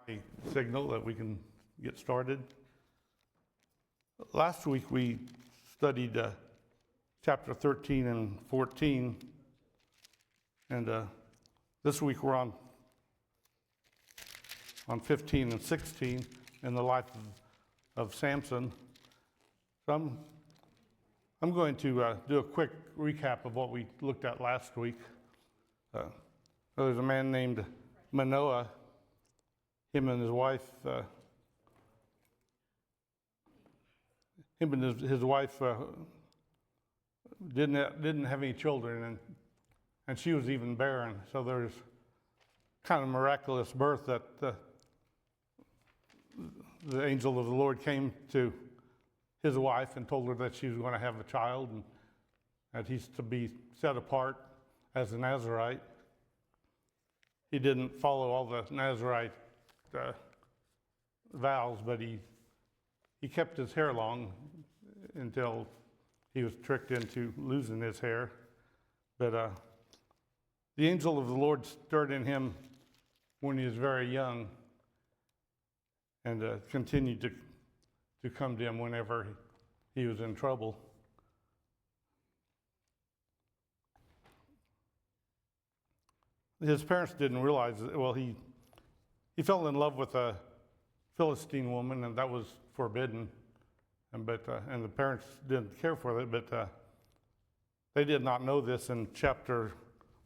my signal that we can get started. Last week we studied chapter 13 and 14, and this week we're on 15 and 16 in the life of Samson. So I'm going to do a quick recap of what we looked at last week. There's a man named Manoah. Him and his wife, didn't have any children, and she was even barren. So there's kind of miraculous birth that the angel of the Lord came to his wife and told her that she was going to have a child and that he's to be set apart as a Nazirite. He didn't follow all the Nazirite vows, but he kept his hair long until he was tricked into losing his hair. But the angel of the Lord stirred in him when he was very young, and continued to come to him whenever he was in trouble. His parents didn't realize it. Well, he fell in love with a Philistine woman, and that was forbidden. And the parents didn't care for it, but they did not know this in chapter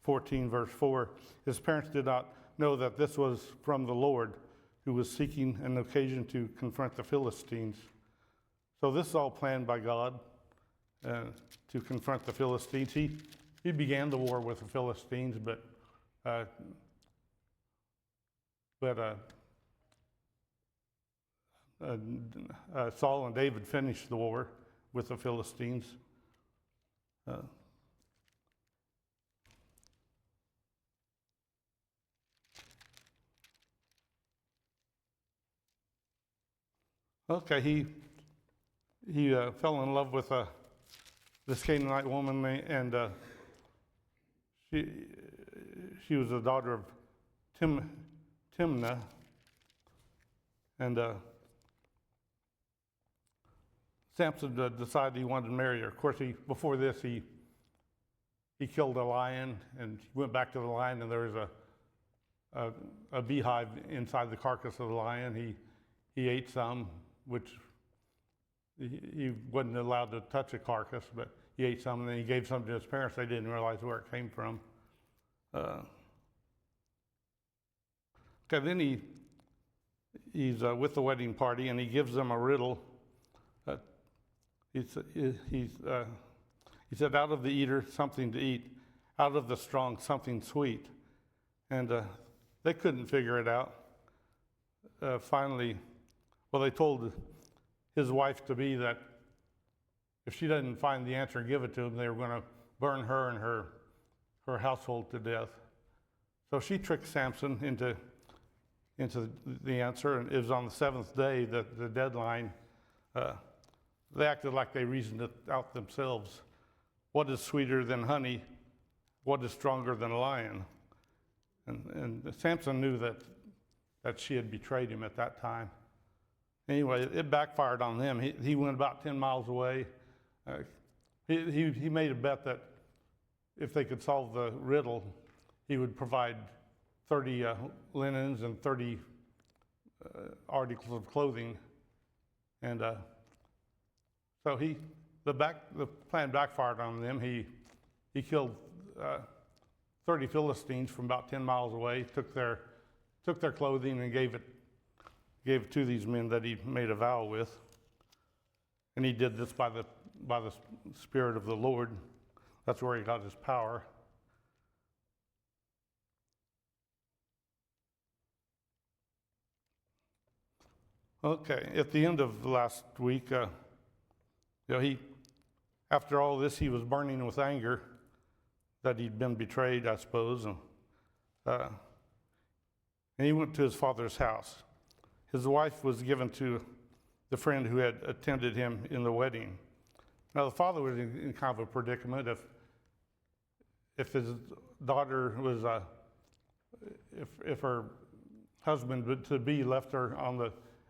14, verse 4. His parents did not know that this was from the Lord, who was seeking an occasion to confront the Philistines. So this is all planned by God to confront the Philistines. He began the war with the Philistines, but Saul and David finished the war with the Philistines. He fell in love with this Canaanite woman, and she was the daughter of Timnah, and Samson decided he wanted to marry her. Of course, before this he killed a lion, and he went back to the lion, and there was a beehive inside the carcass of the lion. He ate some, which he wasn't allowed to touch a carcass, but he ate some, and then he gave some to his parents. They didn't realize where it came from. Then he's with the wedding party, and he gives them a riddle. He said, "Out of the eater, something to eat. Out of the strong, something sweet." And they couldn't figure it out. Finally, they told his wife-to-be that if she didn't find the answer and give it to him, they were going to burn her and her household to death. So she tricked Samson into the answer, and it was on the seventh day, the deadline. They acted like they reasoned it out themselves. What is sweeter than honey? What is stronger than a lion? And Samson knew that she had betrayed him at that time. Anyway, it backfired on them. He went about 10 miles away. He made a bet that if they could solve the riddle, he would provide 30 linens and 30 articles of clothing. And so the plan backfired on them. He killed 30 Philistines from about 10 miles away, took their clothing and gave it to these men that he made a vow with. And he did this by the Spirit of the Lord. That's where he got his power. At the end of last week, after all this, he was burning with anger that he'd been betrayed, I suppose, and he went to his father's house. His wife was given to the friend who had attended him in the wedding. Now, the father was in kind of a predicament. If his daughter was, if her husband to be left her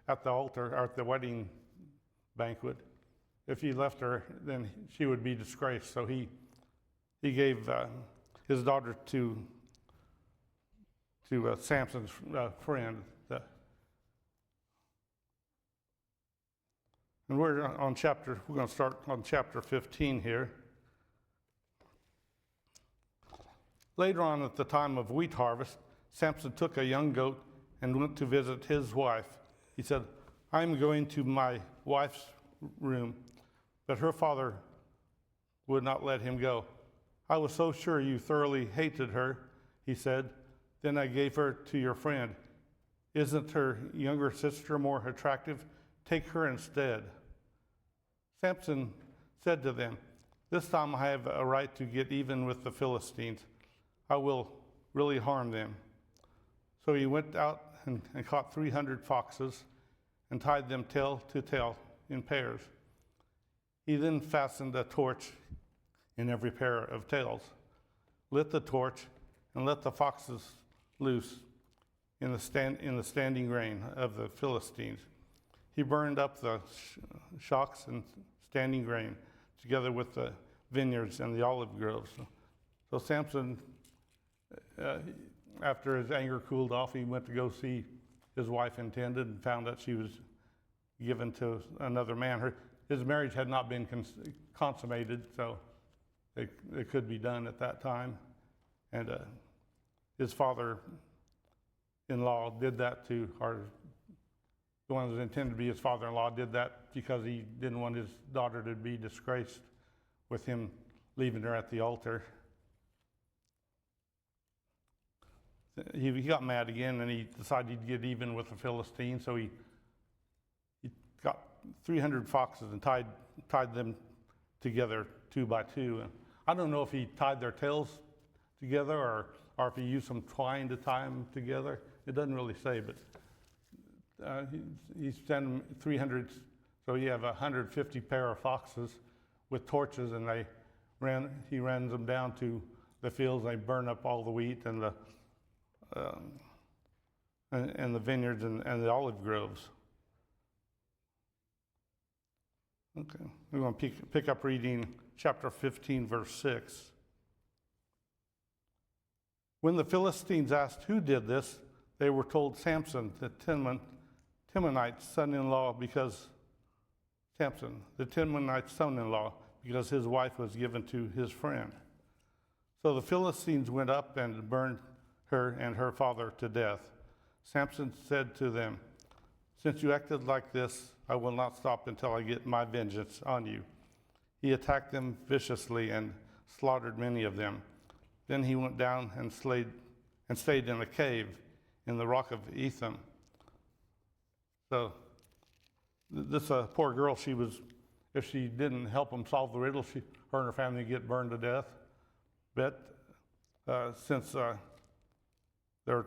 at the altar or at the wedding banquet. If he left her, then she would be disgraced. So he gave his daughter to Samson's friend. And we're going to start on chapter 15 here. Later on, at the time of wheat harvest, Samson took a young goat and went to visit his wife. He said, "I'm going to my wife's room," but her father would not let him go. "I was so sure you thoroughly hated her," he said. "Then I gave her to your friend. Isn't her younger sister more attractive? Take her instead." Samson said to them, "This time I have a right to get even with the Philistines. I will really harm them." So he went out and caught 300 foxes and tied them tail to tail in pairs. He then fastened a torch in every pair of tails, lit the torch, and let the foxes loose in the standing grain of the Philistines. He burned up the shocks and standing grain together with the vineyards and the olive groves. So Samson, after his anger cooled off, he went to go see his wife intended and found that she was given to another man. His marriage had not been consummated, so it could be done at that time. And his father-in-law did that to, or the one that was intended to be his father-in-law did that because he didn't want his daughter to be disgraced with him leaving her at the altar. He got mad again, and he decided he'd get even with the Philistines. So he got 300 foxes and tied them together 2 by 2. And I don't know if he tied their tails together or if he used some twine to tie them together. It doesn't really say, but he sent 300. So you have 150 pair of foxes with torches, and he ran them down to the fields. They burn up all the wheat and the vineyards and the olive groves. Okay, we're going to pick up reading chapter 15, verse 6. When the Philistines asked who did this, they were told Samson, the Timonite's son-in-law, because his wife was given to his friend. So the Philistines went up and burned her and her father to death. Samson said to them, "Since you acted like this, I will not stop until I get my vengeance on you." He attacked them viciously and slaughtered many of them. Then he went down and stayed in a cave in the rock of Etham. So this poor girl, if she didn't help him solve the riddle, her and her family would get burned to death. But since their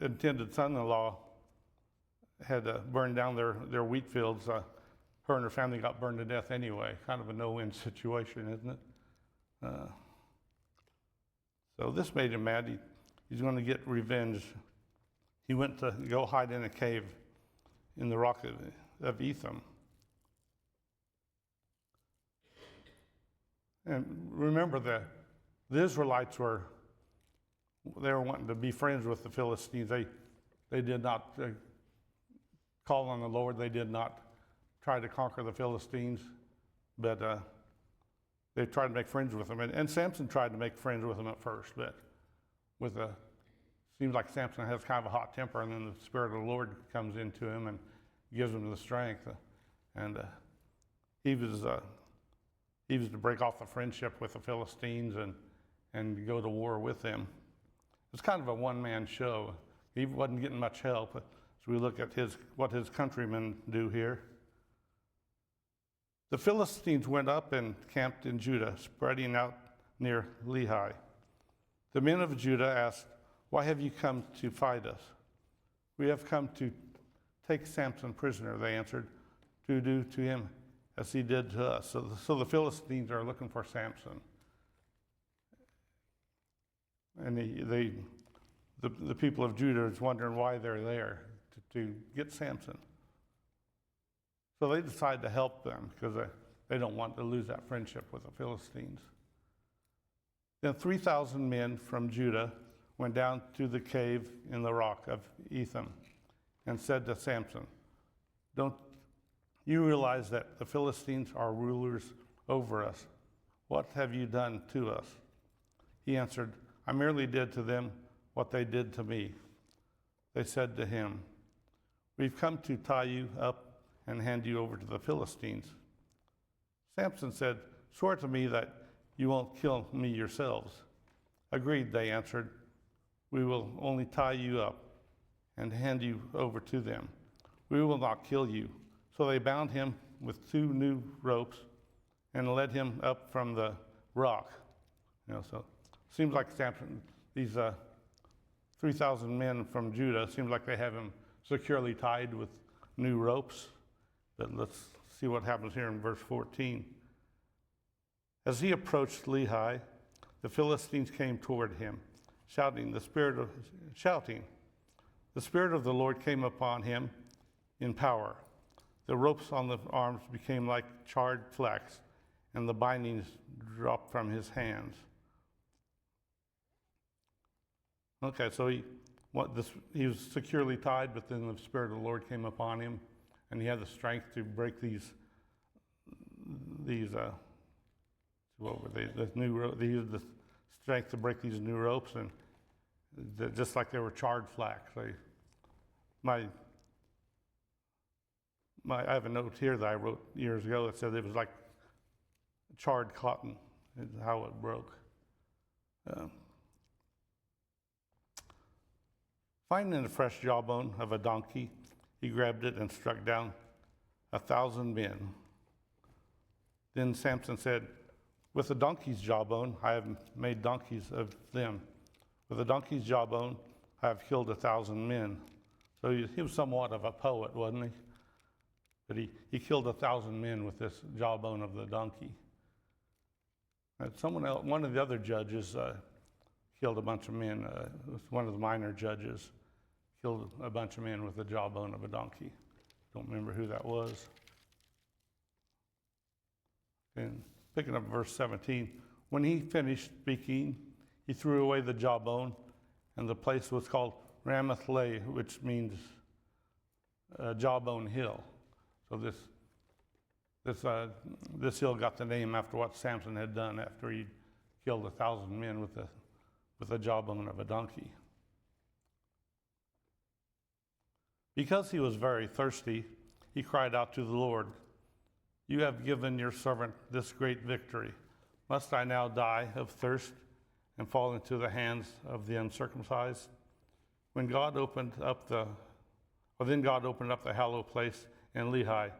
intended son-in-law had burned down their wheat fields, her and her family got burned to death anyway. Kind of a no-win situation, isn't it? So this made him mad. He's going to get revenge. He went to go hide in a cave in the rock of Etham. And remember that the Israelites were wanting to be friends with the Philistines. They did not call on the Lord. They did not try to conquer the Philistines, but they tried to make friends with them. And Samson tried to make friends with them at first, but seems like Samson has kind of a hot temper, and then the Spirit of the Lord comes into him and gives him the strength. And he was to break off the friendship with the Philistines and go to war with them. It's kind of a one-man show. He wasn't getting much help. As we look at what his countrymen do here. The Philistines went up and camped in Judah, spreading out near Lehi. The men of Judah asked, "Why have you come to fight us?" "We have come to take Samson prisoner," they answered, "to do to him as he did to us." So the Philistines are looking for Samson. And the people of Judah is wondering why they're there to get Samson. So they decide to help them because they don't want to lose that friendship with the Philistines. Then 3,000 men from Judah went down to the cave in the rock of Etham and said to Samson, "Don't you realize that the Philistines are rulers over us? What have you done to us?" He answered, "I merely did to them what they did to me." They said to him, "We've come to tie you up and hand you over to the Philistines." Samson said, "Swear to me that you won't kill me yourselves." "Agreed," they answered. "We will only tie you up and hand you over to them. We will not kill you." So they bound him with 2 new ropes and led him up from the rock. So it seems like Samson, these 3,000 men from Judah, seems like they have him securely tied with new ropes. But let's see what happens here in verse 14. As he approached Lehi, the Philistines came toward him, shouting. The Spirit of the Lord came upon him in power. The ropes on the arms became like charred flax, and the bindings dropped from his hands. Okay, so he was securely tied, but then the Spirit of the Lord came upon him, and he had the strength to break these what were they? He used the strength to break these new ropes, and just like they were charred flax. I have a note here that I wrote years ago that said it was like charred cotton, is how it broke. Finding a fresh jawbone of a donkey, he grabbed it and struck down 1,000 men. Then Samson said, "With a donkey's jawbone, I have made donkeys of them. With a donkey's jawbone, I have killed 1,000 men." So he was somewhat of a poet, wasn't he? But he killed 1,000 men with this jawbone of the donkey. And someone else, one of the other judges, killed a bunch of men. One of the minor judges killed a bunch of men with the jawbone of a donkey. Don't remember who that was. And picking up verse 17, when he finished speaking, he threw away the jawbone, and the place was called Ramath-Lehi, which means jawbone hill. So this hill got the name after what Samson had done after he killed 1,000 men with the jawbone of a donkey. Because he was very thirsty, he cried out to the Lord, "You have given your servant this great victory. Must I now die of thirst and fall into the hands of the uncircumcised?" Then God opened up the hollow place in Lehi,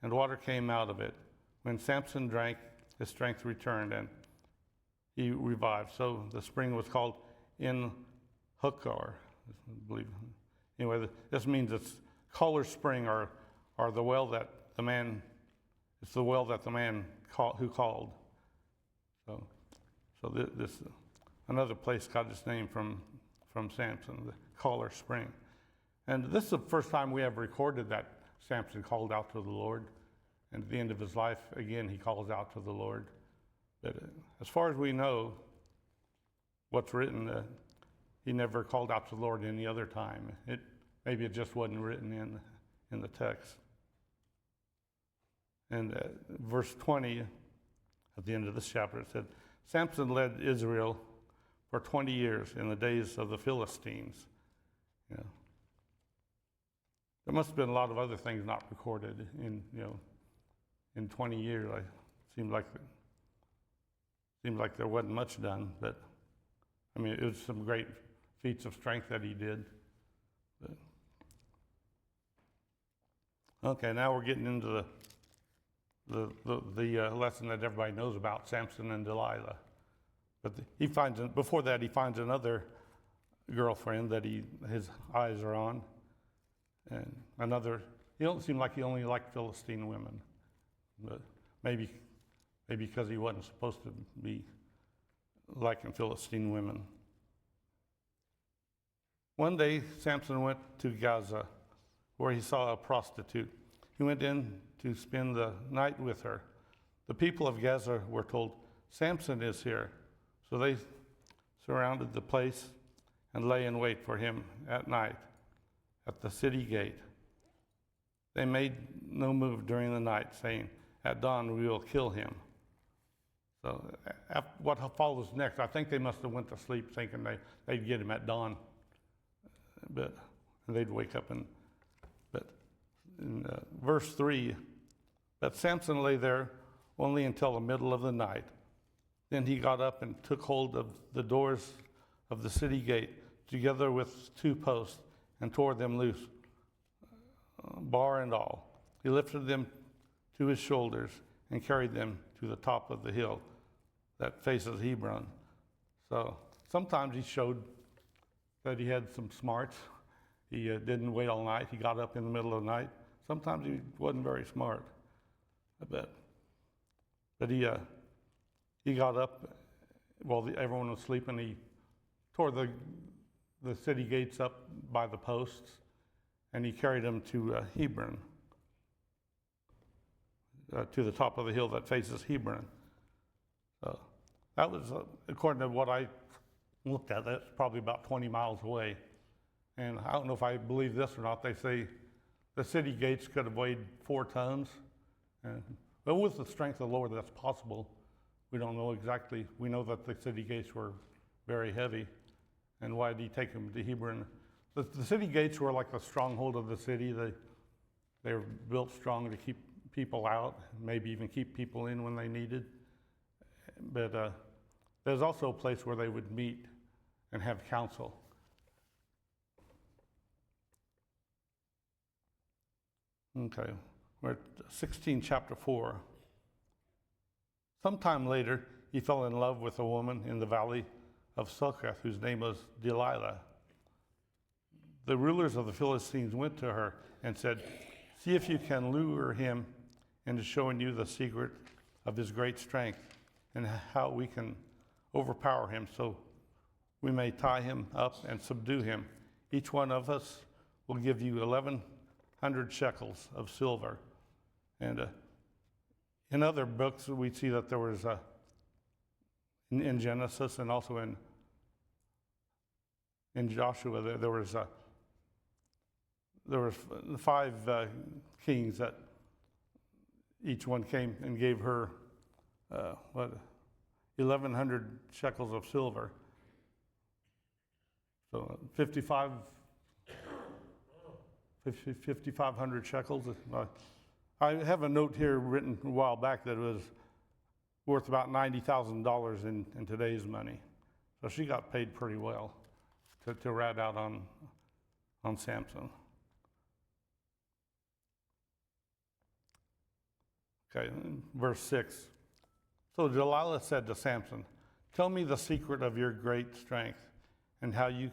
and water came out of it. When Samson drank, his strength returned, and he revived. So the spring was called En Hakkore, I believe. Anyway, this means it's Caller's spring, or the well that the man. It's the well that the man who called. So this another place got its name from Samson, the Caller Spring. And this is the first time we have recorded that Samson called out to the Lord. And at the end of his life, again, he calls out to the Lord. But as far as we know, what's written, he never called out to the Lord any other time. Maybe it just wasn't written in the text. And verse 20, at the end of this chapter, it said, Samson led Israel for 20 years in the days of the Philistines. Yeah. There must have been a lot of other things not recorded in 20 years. It seemed like there wasn't much done, but I mean, it was some great feats of strength that he did. But, okay, now we're getting into the lesson that everybody knows about, Samson and Delilah. But before that, he finds another girlfriend that his eyes are on, and he don't seem like he only liked Philistine women, but maybe because he wasn't supposed to be liking Philistine women. One day, Samson went to Gaza, where he saw a prostitute. He went in to spend the night with her. The people of Gaza were told, "Samson is here." So they surrounded the place and lay in wait for him at night at the city gate. They made no move during the night, saying, "At dawn we will kill him." So what follows next, I think they must have went to sleep thinking they'd get him at dawn, but they'd wake up but in verse 3, but Samson lay there only until the middle of the night. Then he got up and took hold of the doors of the city gate, together with 2 posts, and tore them loose, bar and all. He lifted them to his shoulders and carried them to the top of the hill that faces Hebron. So sometimes he showed that he had some smarts. He didn't wait all night. He got up in the middle of the night. Sometimes he wasn't very smart, I bet. But he got up while everyone was sleeping. He tore the city gates up by the posts, and he carried them to Hebron, to the top of the hill that faces Hebron. That was, according to what I looked at, that's probably about 20 miles away. And I don't know if I believe this or not. They say the city gates could have weighed 4 tons. But with the strength of the Lord, that's possible. We don't know exactly. We know that the city gates were very heavy. And why did he take them to Hebron? The city gates were like the stronghold of the city. They were built strong to keep people out, maybe even keep people in when they needed. But there's also a place where they would meet and have counsel. Okay, we're at 16, chapter 4. Sometime later, he fell in love with a woman in the valley of Succoth, whose name was Delilah. The rulers of the Philistines went to her and said, "See if you can lure him into showing you the secret of his great strength and how we can overpower him so we may tie him up and subdue him. Each one of us will give you 1,100 shekels of silver." And in other books, we see that there was, in Genesis and also in Joshua, there was 5 kings that each one came and gave her 1,100 shekels of silver. So 5,500 shekels. I have a note here written a while back that it was worth about $90,000 in today's money. So she got paid pretty well to rat out on Samson. Okay, verse 6. So Delilah said to Samson, "Tell me the secret of your great strength and how you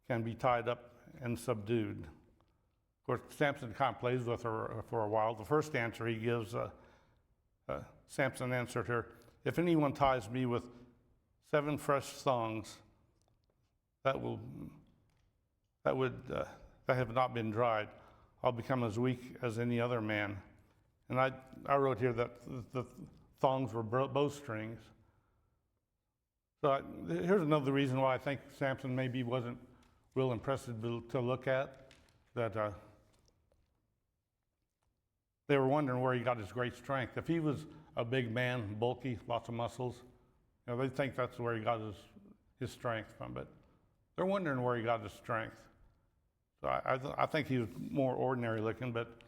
can be tied up and subdued." Of course, Samson kind of plays with her for a while. The first answer he gives, Samson answered her, "If anyone ties me with 7 fresh thongs that have not been dried, I'll become as weak as any other man." And I wrote here that the thongs were bowstrings. So here's another reason why I think Samson maybe wasn't real impressive to look at, that they were wondering where he got his great strength. If he was a big man, bulky, lots of muscles, they think that's where he got his strength from. But they're wondering where he got his strength. So I think he was more ordinary looking, but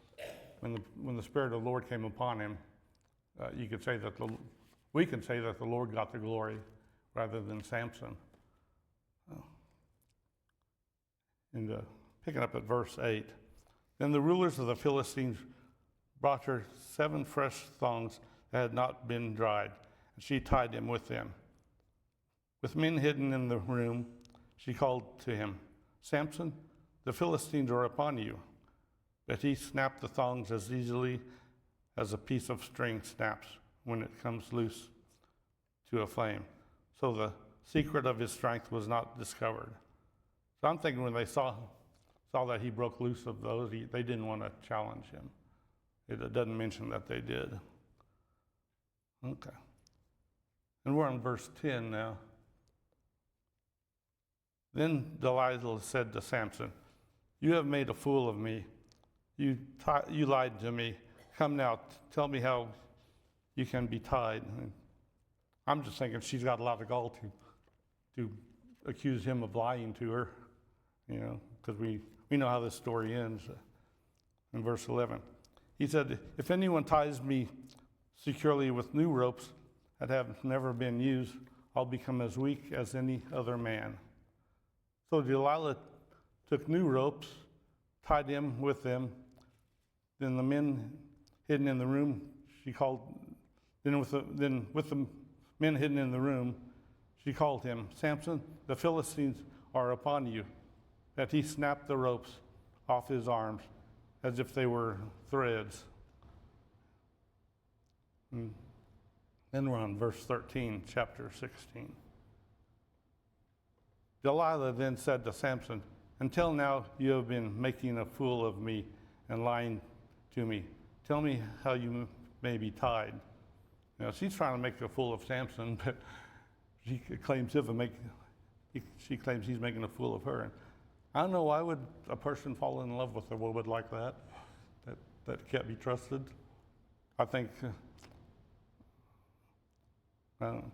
when the Spirit of the Lord came upon him, we can say that the Lord got the glory rather than Samson. And picking up at verse 8, then the rulers of the Philistines brought her 7 fresh thongs that had not been dried, and she tied him with them. With men hidden in the room, she called to him, "Samson, the Philistines are upon you." But he snapped the thongs as easily as a piece of string snaps when it comes loose to a flame. So the secret of his strength was not discovered. So I'm thinking when they saw that he broke loose of those, they didn't want to challenge him. It doesn't mention that they did. Okay. And we're on verse 10 now. Then Delilah said to Samson, "You have made a fool of me. You lied to me. Come now, tell me how you can be tied." And I'm just thinking she's got a lot of gall to accuse him of lying to her, because we know how this story ends. In verse 11, he said, "If anyone ties me securely with new ropes that have never been used, I'll become as weak as any other man." So Delilah took new ropes, tied him with them. Then the men hidden in the room, with the men hidden in the room, she called him, "Samson, the Philistines are upon you." That he snapped the ropes off his arms as if they were threads. And then we're on verse 13, chapter 16. Delilah then said to Samson, "Until now you have been making a fool of me and lying to me. Tell me how you may be tied." She's trying to make a fool of Samson, but she claims he's making a fool of her. And I don't know, why would a person fall in love with a woman like that can't be trusted? I think, and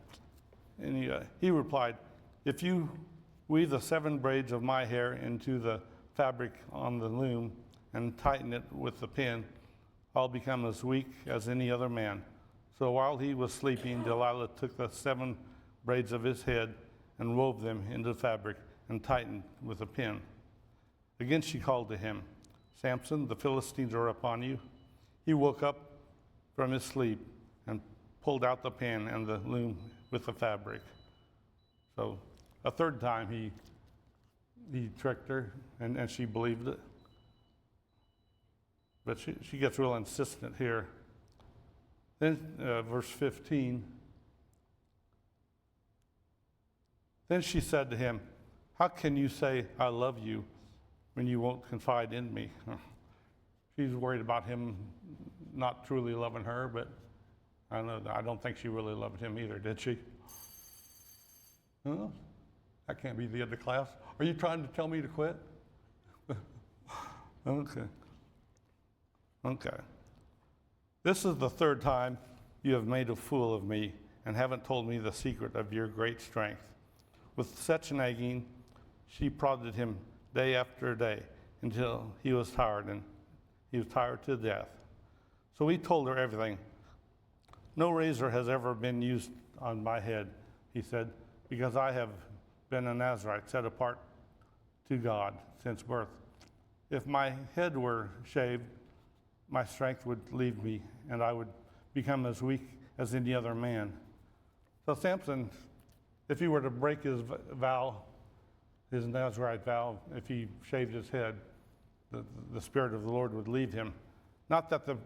he replied, "If you weave the 7 braids of my hair into the fabric on the loom and tighten it with the pin, I'll become as weak as any other man." So while he was sleeping, Delilah took the 7 braids of his head and wove them into fabric and tightened with a pin. Again she called to him, "Samson, the Philistines are upon you." He woke up from his sleep and pulled out the pin and the loom with the fabric. So a third time he tricked her, and she believed it. But she gets real insistent here. Then verse 15, then she said to him, "How can you say I love you when you won't confide in me?" She's worried about him not truly loving her, but I don't think she really loved him either, did she? Huh? That can't be the end of the class. Are you trying to tell me to quit? Okay. This is the 3rd time you have made a fool of me and haven't told me the secret of your great strength. With such nagging, she prodded him day after day until he was tired, and he was tired to death. So he told her everything. "No razor has ever been used on my head," he said, "because I have been a Nazarite set apart to God since birth. If my head were shaved, my strength would leave me, and I would become as weak as any other man." So Samson, if he were to break his vow, his Nazarite vow, if he shaved his head, the Spirit of the Lord would leave him. Not that the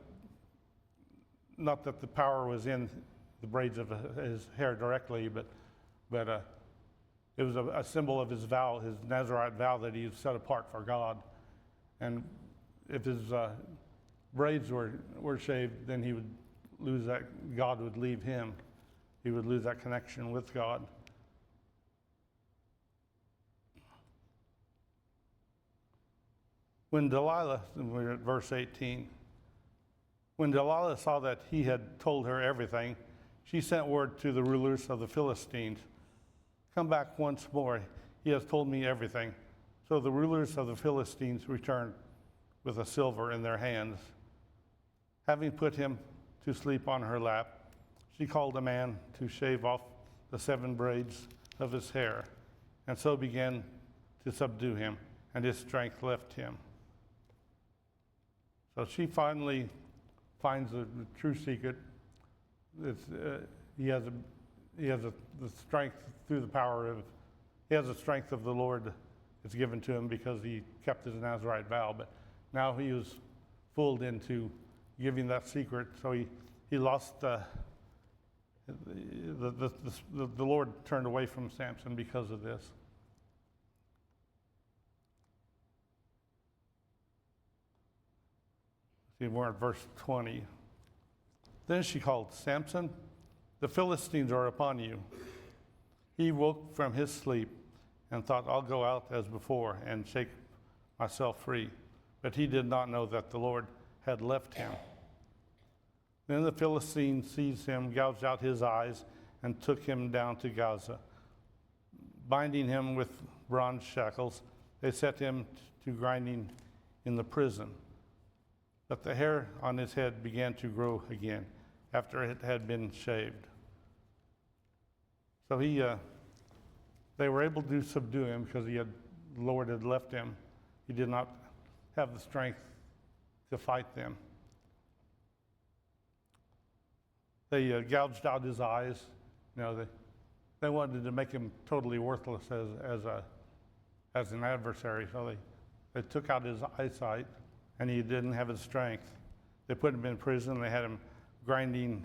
power was in the braids of his hair directly, but it was a symbol of his vow, his Nazarite vow that he had set apart for God. And if his braids were shaved, then he would lose that, God would leave him. He would lose that connection with God. When Delilah, and we're at verse 18, when Delilah saw that he had told her everything, she sent word to the rulers of the Philistines, "Come back once more. He has told me everything." So the rulers of the Philistines returned with a silver in their hands. Having put him to sleep on her lap, she called a man to shave off the 7 braids of his hair, and so began to subdue him, and his strength left him. So she finally finds the true secret. He has the strength through the power of, he has the strength of the Lord that's given to him because he kept his Nazarite vow. But now he was fooled into giving that secret, so he lost the Lord turned away from Samson because of this. See, we're at verse 20. Then she called, Samson, the Philistines are upon you. He woke from his sleep and thought, I'll go out as before and shake myself free. But he did not know that the Lord had left him. Then the Philistine seized him, gouged out his eyes, and took him down to Gaza. Binding him with bronze shackles, they set him to grinding in the prison. But the hair on his head began to grow again after it had been shaved. So they were able to subdue him because the Lord had left him. He did not have the strength to fight them. They gouged out his eyes. They wanted to make him totally worthless as an adversary. So they took out his eyesight, and he didn't have his strength. They put him in prison. They had him grinding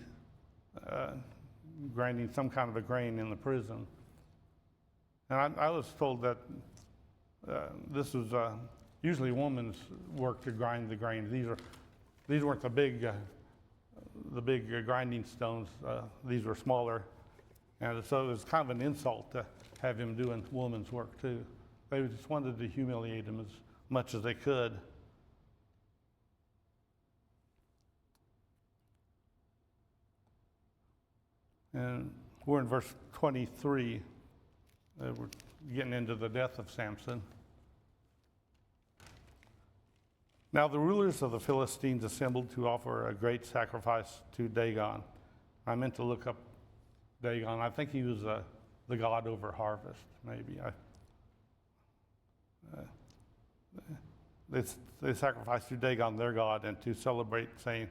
some kind of a grain in the prison. And I was told that this was usually women's work to grind the grain. These weren't the big grinding stones. These were smaller, and so it was kind of an insult to have him doing woman's work too. They just wanted to humiliate him as much as they could. And we're in verse 23. We're getting into the death of Samson. Now the rulers of the Philistines assembled to offer a great sacrifice to Dagon. I meant to look up Dagon. I think he was the god over harvest, maybe. They sacrificed to Dagon, their god, and to celebrate, saying,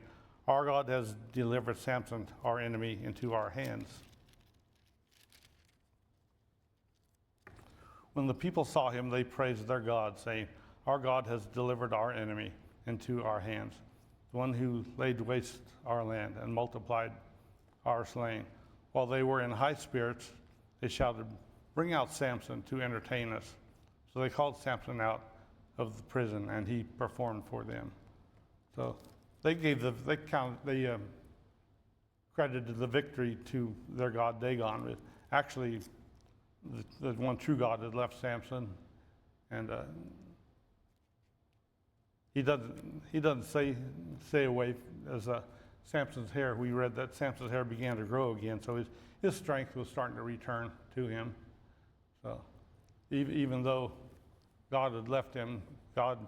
our God has delivered Samson, our enemy, into our hands. When the people saw him, they praised their God, saying, our God has delivered our enemy into our hands, the one who laid waste our land and multiplied our slain. While they were in high spirits, they shouted, bring out Samson to entertain us. So they called Samson out of the prison, and he performed for them. So they credited the victory to their god Dagon. But actually, the one true God had left Samson, and he doesn't say away as Samson's hair. We read that Samson's hair began to grow again, so his strength was starting to return to him. So even though God had left him, God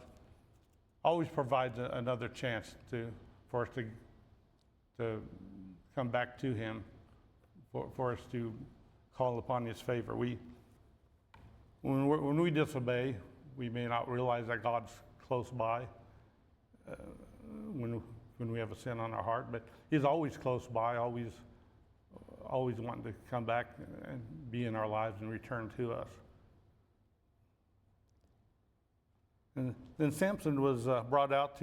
always provides another chance for us to come back to him, for us to call upon his favor. When we disobey, we may not realize that God's close by when we have a sin on our heart, but he's always close by, always wanting to come back and be in our lives and return to us. And then Samson was brought out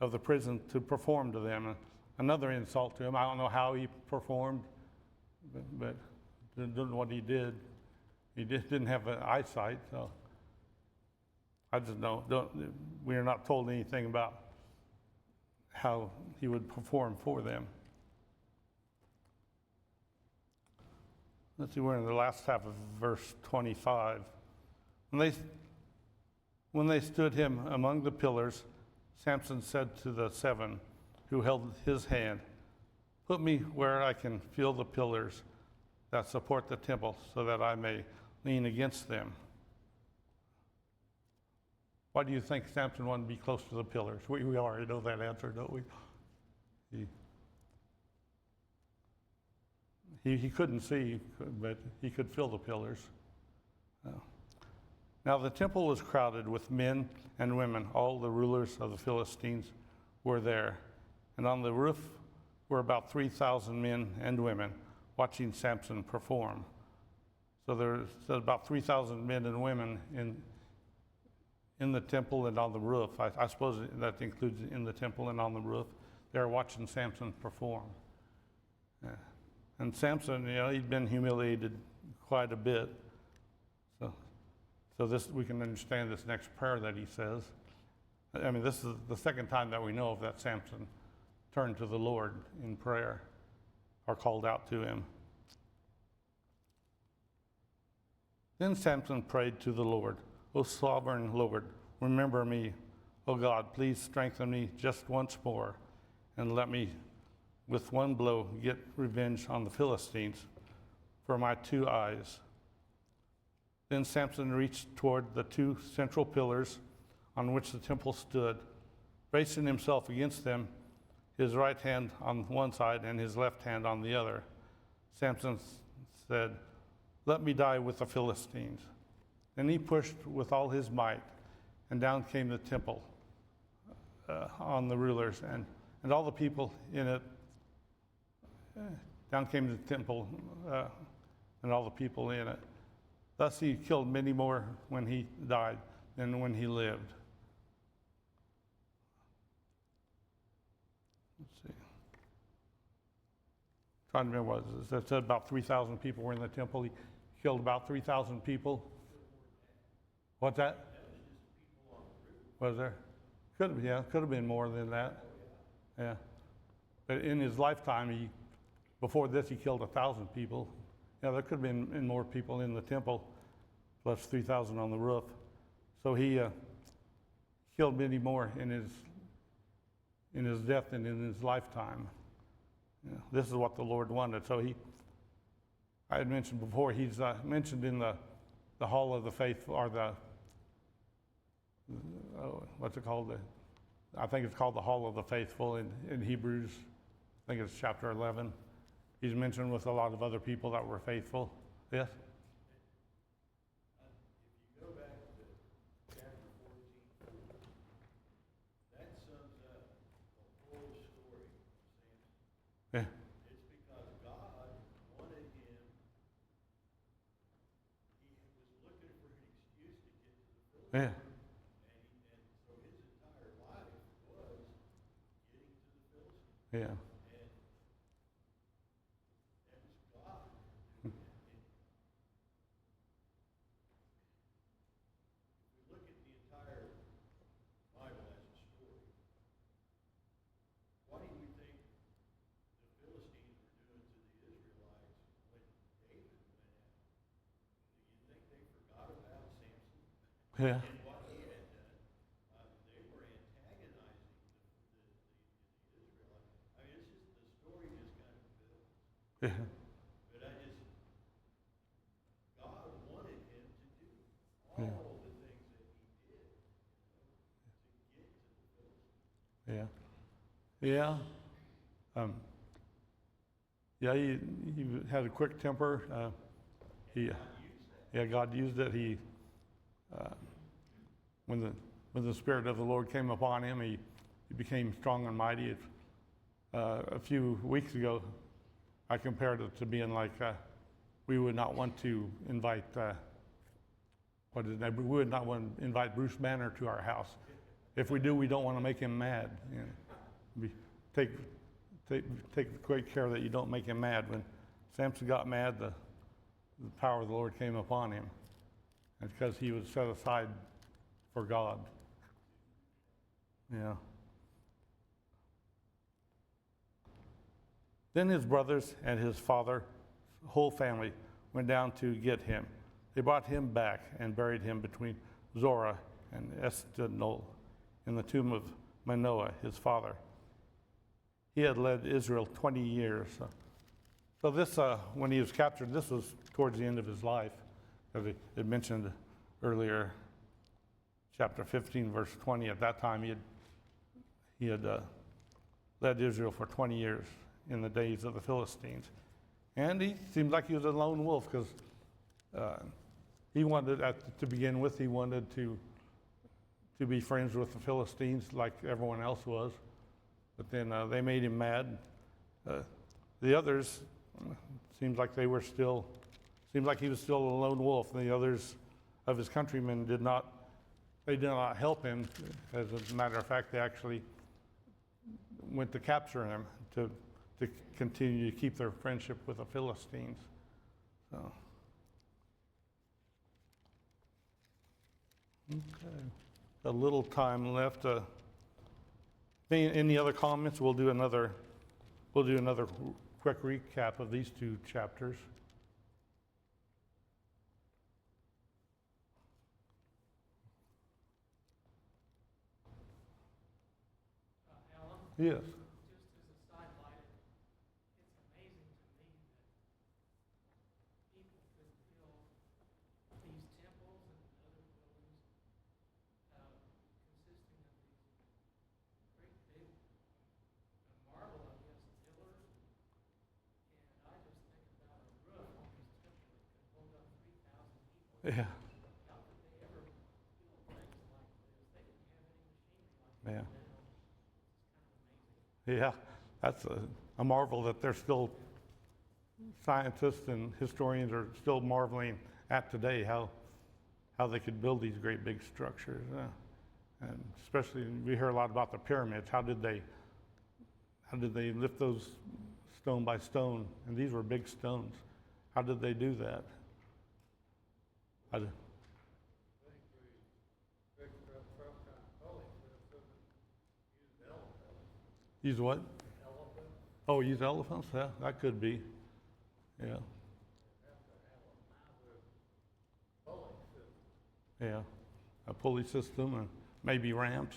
of the prison to perform to them. Another insult to him. I don't know how he performed, but don't know what he did. He didn't have an eyesight, so I just know. We are not told anything about how he would perform for them. Let's see, we're in the last half of verse 25. When they stood him among the pillars, Samson said to the seven who held his hand, put me where I can feel the pillars that support the temple so that I may lean against them. Why do you think Samson wanted to be close to the pillars? We already know that answer, don't we? He couldn't see, but he could feel the pillars. Now the temple was crowded with men and women. All the rulers of the Philistines were there. And on the roof were about 3,000 men and women watching Samson perform. So there's about 3,000 men and women in the temple and on the roof. I suppose that includes in the temple and on the roof. They're watching Samson perform. And Samson, he'd been humiliated quite a bit. So this, we can understand this next prayer that he says. I mean, this is the second time that we know of that Samson turned to the Lord in prayer or called out to him. Then Samson prayed to the Lord, O sovereign Lord, remember me. O God, please strengthen me just once more and let me, with one blow, get revenge on the Philistines for my 2 eyes. Then Samson reached toward the 2 central pillars on which the temple stood, bracing himself against them, his right hand on one side and his left hand on the other. Samson said, let me die with the Philistines. Then he pushed with all his might, and down came the temple on the rulers and all the people in it. Down came the temple and all the people in it. Thus he killed many more when he died than when he lived. Let's see. Trying to remember what it said. About 3,000 people were in the temple. He killed about 3,000 people. What's that? Was there? Could have been more than that. Yeah. But in his lifetime, before this, he killed 1,000 people. Yeah, there could have been more people in the temple, plus 3,000 on the roof. So he killed many more in his death than in his lifetime. Yeah, this is what the Lord wanted. So I had mentioned before, he's mentioned in the Hall of the Faithful, or what's it called? I think it's called the Hall of the Faithful in Hebrews. I think it's chapter 11. He's mentioned with a lot of other people that were faithful. Yes? If you go back to chapter 14, that sums up the whole story of Samson. Yeah. It's because God wanted him, he was looking for an excuse to get to the Philistines. Yeah. And so his entire life was getting to the Philistines. Yeah. And that was God. And if we look at the entire Bible as a story, what do you think the Philistines were doing to the Israelites when David went out? Do you think they forgot about Samson Yeah. and what he had done? They were antagonizing the Israelites. I mean, it's just, the story just kind of builds. Yeah. But God wanted him to do all Yeah. the things that he did, to get to the Philistines. Yeah. Yeah. Yeah, he had a quick temper. God used it. When the Spirit of the Lord came upon him, he became strong and mighty. A few weeks ago, I compared it to being like we would not want to invite we would not want to invite Bruce Banner to our house. If we do, we don't want to make him mad. Take great care that you don't make him mad. When Samson got mad, the power of the Lord came upon him, and because he was set aside for God. Yeah. Then his brothers and his father, whole family, went down to get him. They brought him back and buried him between Zorah and Eshtaol in the tomb of Manoah, his father. He had led Israel 20 years. So this, when he was captured, this was towards the end of his life, as it mentioned earlier, chapter 15, verse 20. At that time, he had led Israel for 20 years in the days of the Philistines. And he seemed like he was a lone wolf, because he wanted, to begin with, he wanted to be friends with the Philistines like everyone else was. But then they made him mad. The others seemed like he was still a lone wolf. The others of his countrymen did not help him. As a matter of fact, they actually went to capture him to continue to keep their friendship with the Philistines. So, okay. a little time left. Any other comments? We'll do another quick recap of these two chapters. Alan, Yes. just as a sidelight, it's amazing to me that people could build these temples and other buildings consisting of these great big marble, I guess, pillars. And I just think about a roof on these temples that could hold up 3,000 people. Yeah. How could they ever build things like this? They didn't have any machinery like Yeah. that now. It's kind of amazing. Yeah, that's a marvel that there's still scientists and historians are still marveling at today how they could build these great big structures. And especially we hear a lot about the pyramids. How did they lift those stone by stone? And these were big stones. How did they do that? I think we picked up some kind of holy system and used elephants. Use what? Elephants, Oh, use elephants? Yeah, that could be. Yeah, have to have a massive pulley system. yeah. A pulley system and maybe ramps.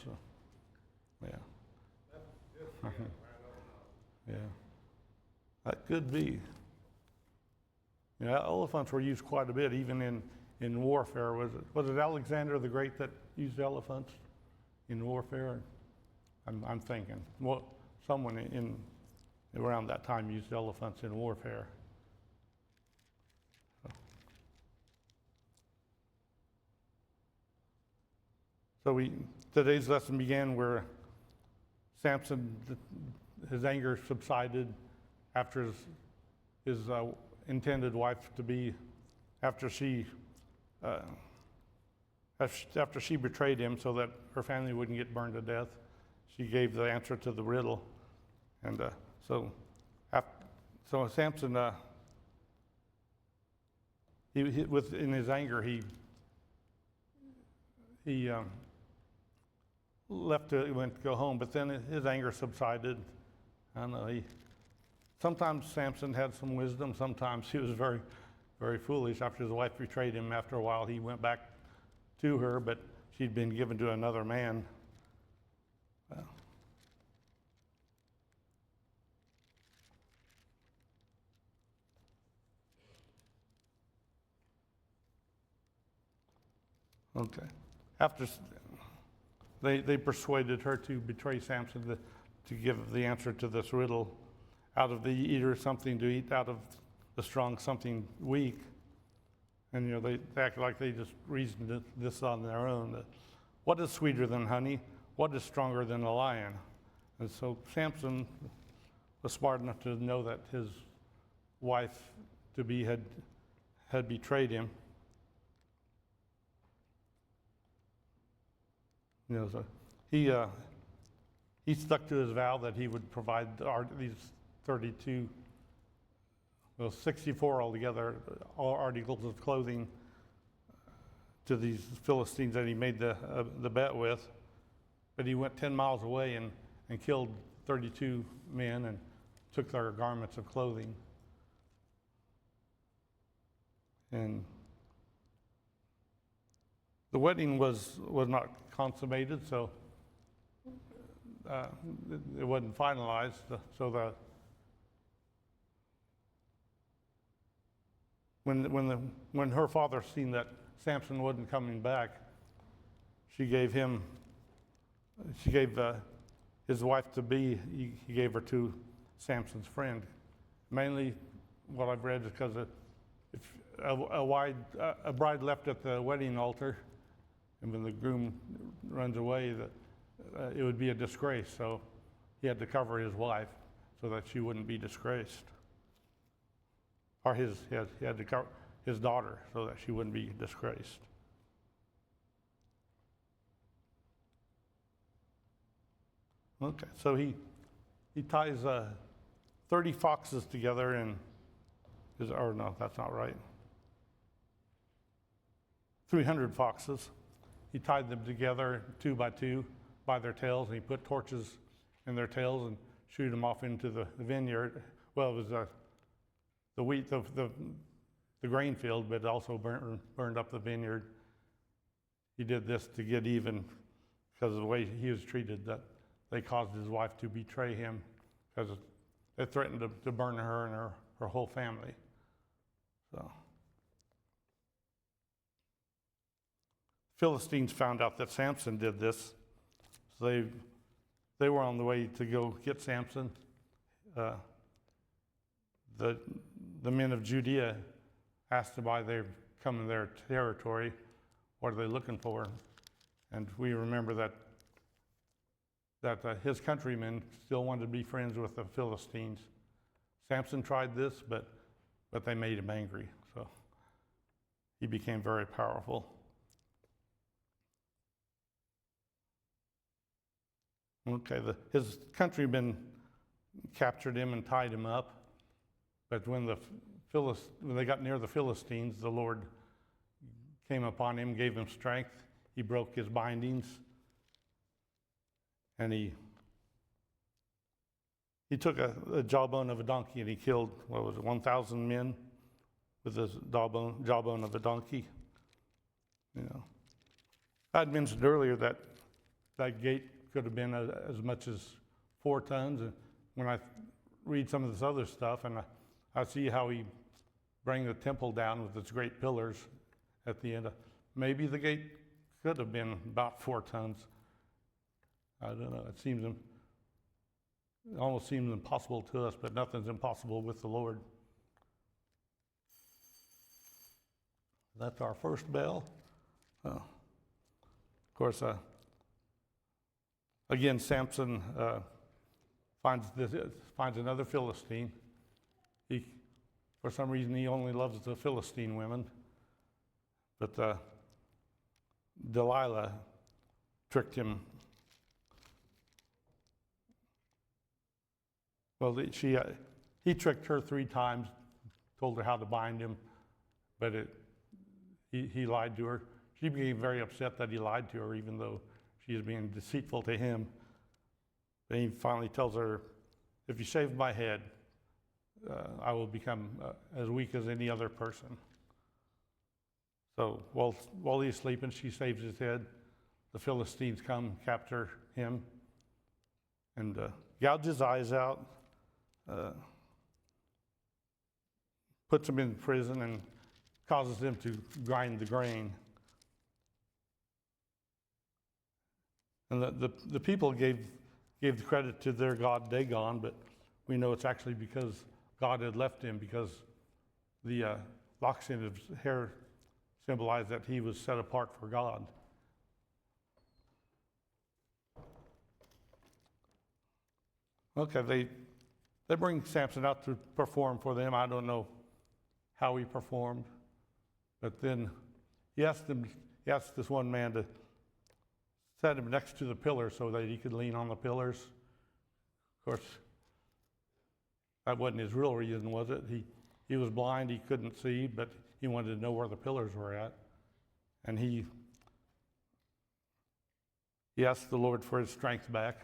Yeah. That's just, I don't know. Yeah, that could be. Yeah, elephants were used quite a bit, even in warfare. Was it Alexander the Great that used elephants in warfare? I'm thinking. Well, someone in around that time used elephants in warfare. So today's lesson began where Samson, his anger subsided after his intended wife to be, after she betrayed him so that her family wouldn't get burned to death. She gave the answer to the riddle, and so Samson, in his anger, he went to go home, but then his anger subsided. I don't know. Sometimes Samson had some wisdom. Sometimes he was very, very foolish. After his wife betrayed him, after a while he went back to her, but she'd been given to another man. Okay. After they persuaded her to betray Samson to give the answer to this riddle. Out of the eater something to eat, out of the strong something weak. And they act like they just reasoned this on their own. What is sweeter than honey? What is stronger than a lion? And so Samson was smart enough to know that his wife to be had betrayed him. So he stuck to his vow that he would provide these 32, 64 altogether, all articles of clothing to these Philistines that he made the bet with. But he went 10 miles away and killed 32 men and took their garments of clothing. And the wedding was not consummated, so it wasn't finalized. So when her father seen that Samson wasn't coming back, she gave his wife to be. He gave her to Samson's friend. Mainly, what I've read is because if a bride left at the wedding altar, and when the groom runs away, it would be a disgrace. So he had to cover his wife so that she wouldn't be disgraced. Or he had to cover his daughter so that she wouldn't be disgraced. Okay, so he ties 30 foxes together or no, that's not right. 300 foxes. he tied them together 2 by 2 by their tails, and he put torches in their tails and shoot them off into the vineyard. Well, it was the wheat, the grain field, but it also burned up the vineyard. He did this to get even because of the way he was treated, that they caused his wife to betray him because they threatened to burn her and her whole family. So Philistines found out that Samson did this, so they were on the way to go get Samson. The men of Judea asked why they've come in their territory. What are they looking for? And we remember that his countrymen still wanted to be friends with the Philistines. Samson tried this, but they made him angry, so he became very powerful. Okay, his countrymen captured him and tied him up, but when they got near the Philistines, the Lord came upon him, gave him strength. He broke his bindings, and he took a jawbone of a donkey and he killed, 1,000 men with his jawbone of a donkey. I had mentioned earlier that gate could have been as much as 4 tons. And when I read some of this other stuff, and I see how he bring the temple down with its great pillars at the end, maybe the gate could have been about 4 tons. I don't know. It almost seems impossible to us, but nothing's impossible with the Lord. That's our first bell. Of course, again, Samson finds another Philistine. For some reason, he only loves the Philistine women. But Delilah tricked him. Well, he tricked her 3 times, told her how to bind him, but he lied to her. She became very upset that he lied to her, even though she is being deceitful to him. Then he finally tells her, if you shave my head, I will become as weak as any other person. So while he's sleeping, she shaves his head. The Philistines come, capture him, and gouge his eyes out, puts him in prison, and causes him to grind the grain. And the people gave the credit to their god Dagon, but we know it's actually because God had left him, because the locks in his hair symbolized that he was set apart for God. Okay, they bring Samson out to perform for them. I don't know how he performed, but then he asked this one man to set him next to the pillar so that he could lean on the pillars. Of course, that wasn't his real reason, was it? He was blind, he couldn't see, but he wanted to know where the pillars were at. And he asked the Lord for his strength back.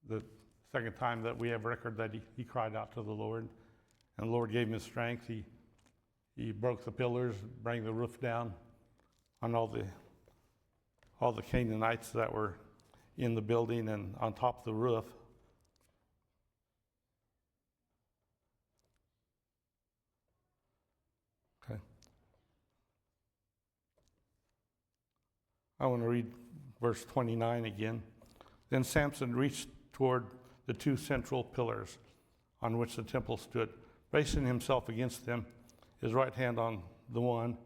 The second time that we have record that he cried out to the Lord. And the Lord gave him his strength. He broke the pillars, brought the roof down on all the Canaanites that were in the building and on top of the roof. Okay. I want to read verse 29 again. Then Samson reached toward the 2 central pillars on which the temple stood, bracing himself against them, his right hand on the one,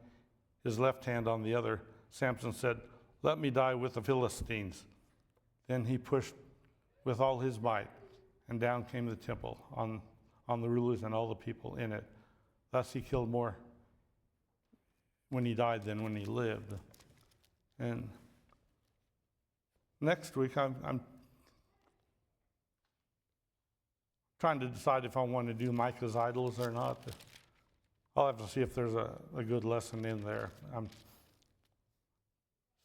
his left hand on the other. Samson said, "Let me die with the Philistines." Then he pushed with all his might, and down came the temple on the rulers and all the people in it. Thus he killed more when he died than when he lived. And next week, I'm trying to decide if I want to do Micah's idols or not. I'll have to see if there's a good lesson in there.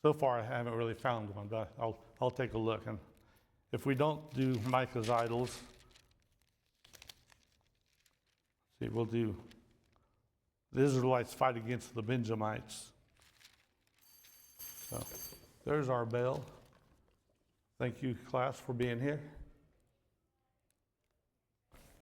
So far, I haven't really found one, but I'll take a look. And if we don't do Micah's idols, see, we'll do the Israelites fight against the Benjamites. So there's our bell. Thank you, class, for being here.